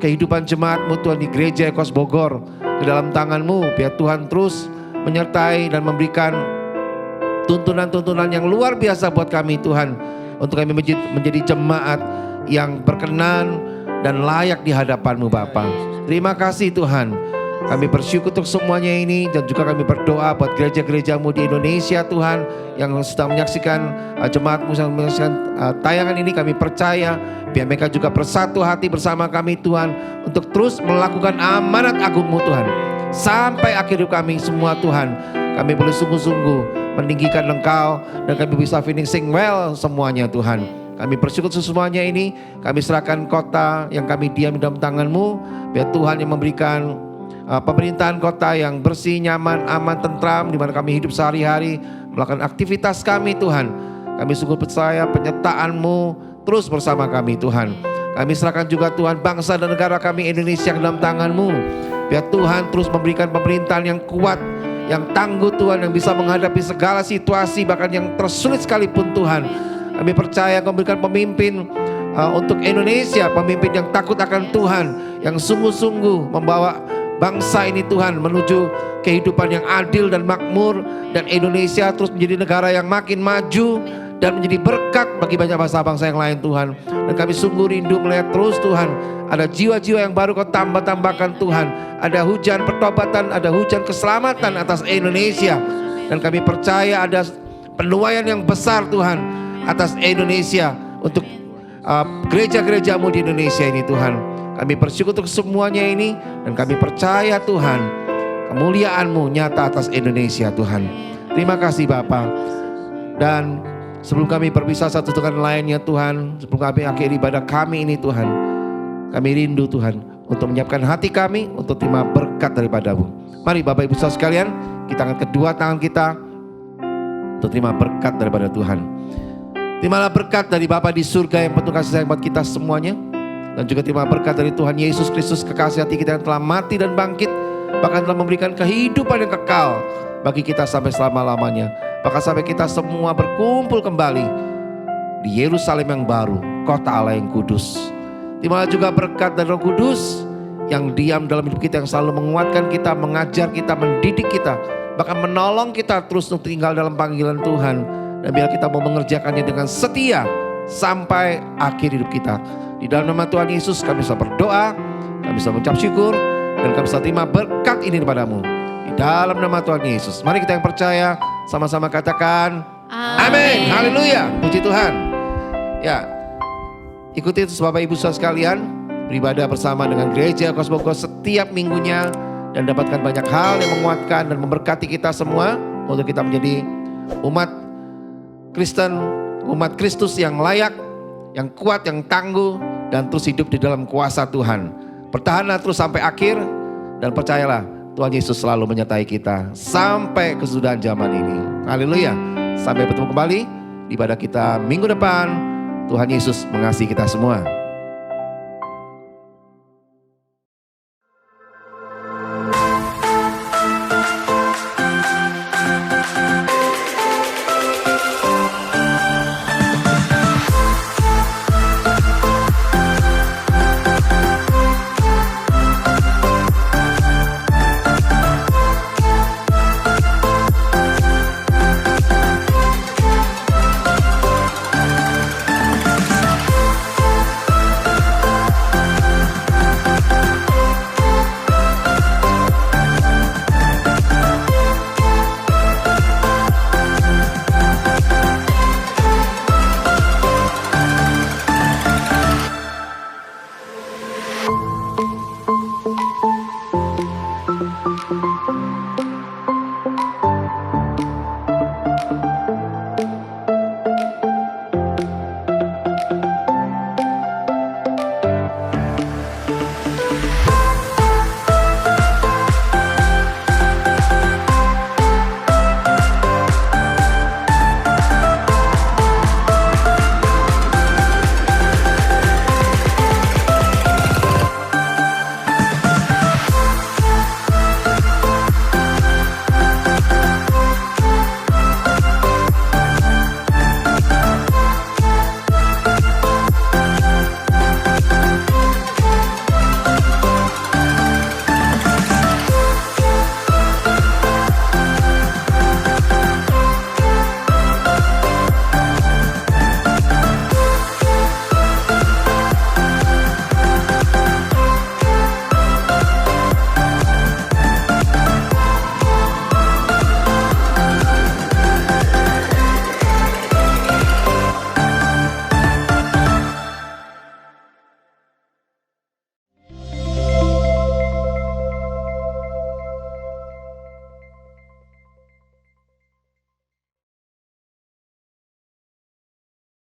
C: kehidupan jemaat-Mu Tuhan di gereja Ekos Bogor ke dalam tangan-Mu. Biar Tuhan terus menyertai dan memberikan tuntunan-tuntunan yang luar biasa buat kami Tuhan, untuk kami menjadi jemaat yang berkenan dan layak di hadapan-Mu Bapa. Terima kasih Tuhan. Kami bersyukur untuk semuanya ini, dan juga kami berdoa buat gereja-gereja-Mu di Indonesia Tuhan, yang sedang menyaksikan jemaat-Mu yang menyaksikan tayangan ini. Kami percaya biar mereka juga bersatu hati bersama kami Tuhan, untuk terus melakukan amanat agung-Mu Tuhan sampai akhir hidup kami semua Tuhan. Kami boleh sungguh-sungguh meninggikan Engkau, dan kami bisa finishing well semuanya Tuhan. Kami bersyukur semuanya ini. Kami serahkan kota yang kami diam dalam tangan-Mu. Biar Tuhan yang memberikan pemerintahan kota yang bersih, nyaman, aman, tentram, di mana kami hidup sehari-hari, melakukan aktivitas kami Tuhan. Kami sungguh percaya penyertaan-Mu terus bersama kami Tuhan. Kami serahkan juga Tuhan bangsa dan negara kami Indonesia ke dalam tangan-Mu. Biar Tuhan terus memberikan pemerintahan yang kuat, yang tangguh Tuhan, yang bisa menghadapi segala situasi bahkan yang tersulit sekalipun Tuhan. Kami percaya Kau memberikan pemimpin untuk Indonesia, pemimpin yang takut akan Tuhan, yang sungguh-sungguh membawa bangsa ini Tuhan menuju kehidupan yang adil dan makmur, dan Indonesia terus menjadi negara yang makin maju dan menjadi berkat bagi banyak bangsa-bangsa yang lain Tuhan. Dan kami sungguh rindu melihat terus Tuhan, ada jiwa-jiwa yang baru Kau tambah-tambahkan Tuhan, ada hujan pertobatan, ada hujan keselamatan atas Indonesia. Dan kami percaya ada penuaian yang besar Tuhan atas Indonesia, untuk gereja-gereja-Mu di Indonesia ini Tuhan. Kami bersyukur untuk semuanya ini, dan kami percaya Tuhan, kemuliaan-Mu nyata atas Indonesia Tuhan. Terima kasih Bapa. Dan sebelum kami berpisah satu dengan lainnya Tuhan, sebelum kami akhiri ibadah kami ini Tuhan, kami rindu Tuhan untuk menyiapkan hati kami untuk terima berkat daripada-Mu. Mari Bapak Ibu Saudara sekalian, kita angkat kedua tangan kita untuk terima berkat daripada Tuhan. Terimalah berkat dari Bapa di surga yang penuh kasih sayang buat kita semuanya. Dan juga terima berkat dari Tuhan Yesus Kristus, kekasih hati kita yang telah mati dan bangkit, bahkan telah memberikan kehidupan yang kekal bagi kita sampai selama-lamanya. Bahkan sampai kita semua berkumpul kembali di Yerusalem yang baru, kota Allah yang kudus. Terimalah juga berkat dari Roh Kudus yang diam dalam hidup kita, yang selalu menguatkan kita, mengajar kita, mendidik kita, bahkan menolong kita terus untuk tinggal dalam panggilan Tuhan. Dan biar kita mau mengerjakannya dengan setia sampai akhir hidup kita. Di dalam nama Tuhan Yesus kami bisa berdoa, kami bisa mengucap syukur, dan kami bisa terima berkat ini daripada-Mu. Di dalam nama Tuhan Yesus. Mari kita yang percaya sama-sama katakan amin. Haleluya. Puji Tuhan. Ya, ikuti terus Bapak Ibu Saudara sekalian, beribadah bersama dengan gereja Ekos Bogor setiap minggunya, dan dapatkan banyak hal yang menguatkan dan memberkati kita semua untuk kita menjadi umat Kristen, umat Kristus yang layak, yang kuat, yang tangguh, dan terus hidup di dalam kuasa Tuhan. Bertahanlah terus sampai akhir, dan percayalah Tuhan Yesus selalu menyertai kita sampai kesudahan zaman ini. Haleluya. Sampai bertemu kembali di ibadah kita minggu depan. Tuhan Yesus mengasihi kita semua.